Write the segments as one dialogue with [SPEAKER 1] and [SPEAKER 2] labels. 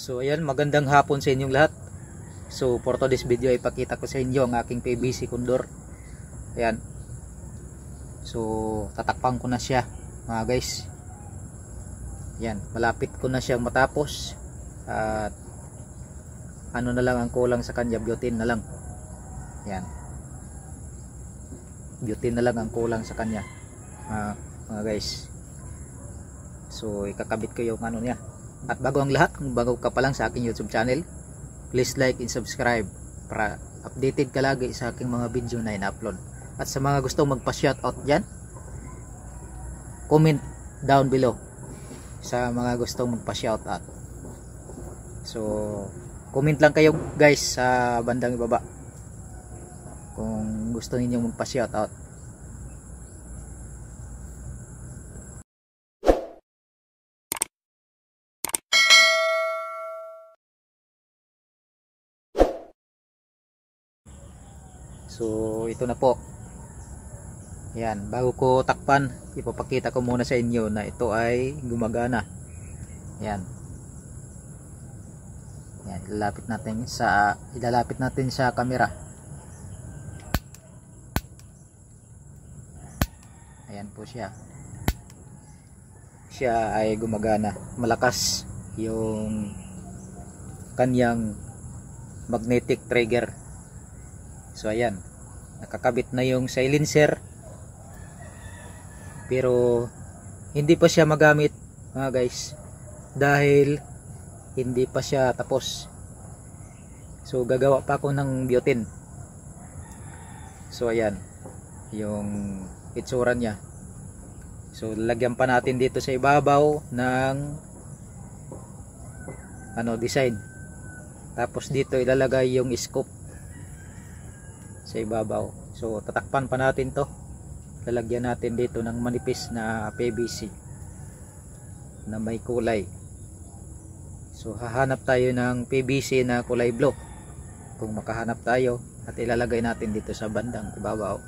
[SPEAKER 1] So ayan, magandang hapon sa inyong lahat. So for today's video ay ipakita ko sa inyo ang aking PVC condor. Ayan. So tatakpan ko na siya mga guys. Ayan, malapit ko na siyang matapos. At ano na lang ang kulang sa kanya, butane na lang. Ayan. Butane na lang ang kulang sa kanya mga guys. So ikakabit ko yung ano niya. At bago ang lahat, kung bago ka pa lang sa aking YouTube channel, please like and subscribe para updated ka lagi sa aking mga video na in-upload. At sa mga gustong magpa-shoutout dyan, comment down below sa mga gustong magpa-shoutout. So comment lang kayo guys sa bandang ibaba kung gusto ninyong magpa-shoutout. So ito na po. Yan, bago ko takpan, ipapakita ko muna sa inyo na ito ay gumagana. Yan. Yan, ilalapit natin sa camera. Ayan po siya. Siya ay gumagana. Malakas yung kanyang magnetic trigger. So ayan, nakakabit na yung silencer, pero hindi pa siya magamit mga guys dahil hindi pa siya tapos. So gagawa pa ako ng butane. So ayan yung itsura niya. So lagyan pa natin dito sa ibabaw ng design, tapos dito ilalagay yung scoop sa ibabaw. So tatakpan pa natin to, lalagyan natin dito ng manipis na PVC na may kulay. So hahanap tayo ng PVC na kulay blue kung makahanap tayo, at ilalagay natin dito sa bandang ibabaw.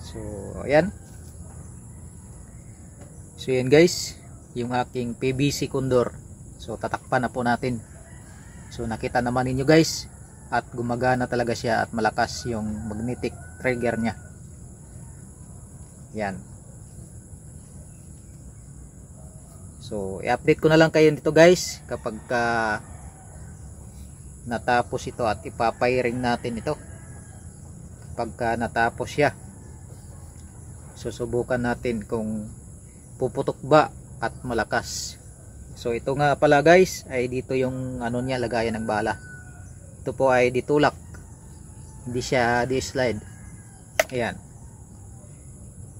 [SPEAKER 1] So ayan. So yan guys, yung aking PVC condor. So tatakpan na po natin. So nakita naman ninyo guys, at gumagana talaga siya at malakas yung magnetic trigger niya. Yan. So i-update ko na lang kayo dito guys kapag natapos ito, at ipapiring natin ito kapag natapos siya. Susubukan natin kung puputok ba at malakas. So ito nga pala guys ay dito yung niya, lagayan ng bala. Ito po ay ditulak, hindi siya di-slide. Ayan.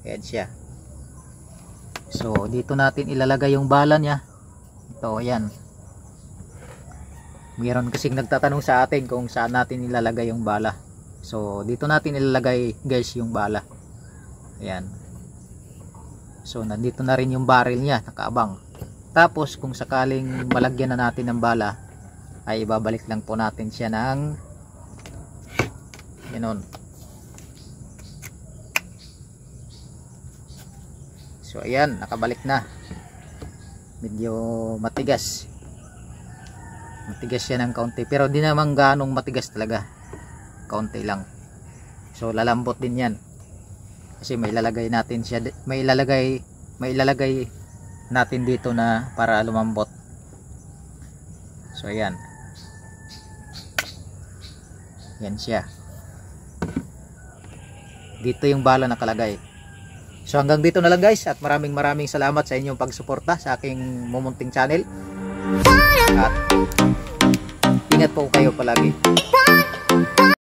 [SPEAKER 1] Ayan siya. So dito natin ilalagay yung bala niya. Ito, ayan. Mayroon kasing nagtatanong sa atin kung saan natin ilalagay yung bala. So dito natin ilalagay guys yung bala. Ayan. So nandito na rin yung barrel niya, nakaabang. Tapos kung sakaling malagyan na natin ng bala, ay ibabalik lang po natin siya ng ganon. So ayan, nakabalik na. Medyo matigas siya ng kaunti, pero di naman ganong matigas talaga, kaunti lang. So lalambot din yan kasi may ilalagay natin siya, may ilalagay natin dito na para lumambot. So ayan, yan siya. Dito yung bala nakalagay. So hanggang dito na lang guys, at maraming salamat sa inyong pagsuporta sa aking mumunting channel. At ingat po kayo palagi.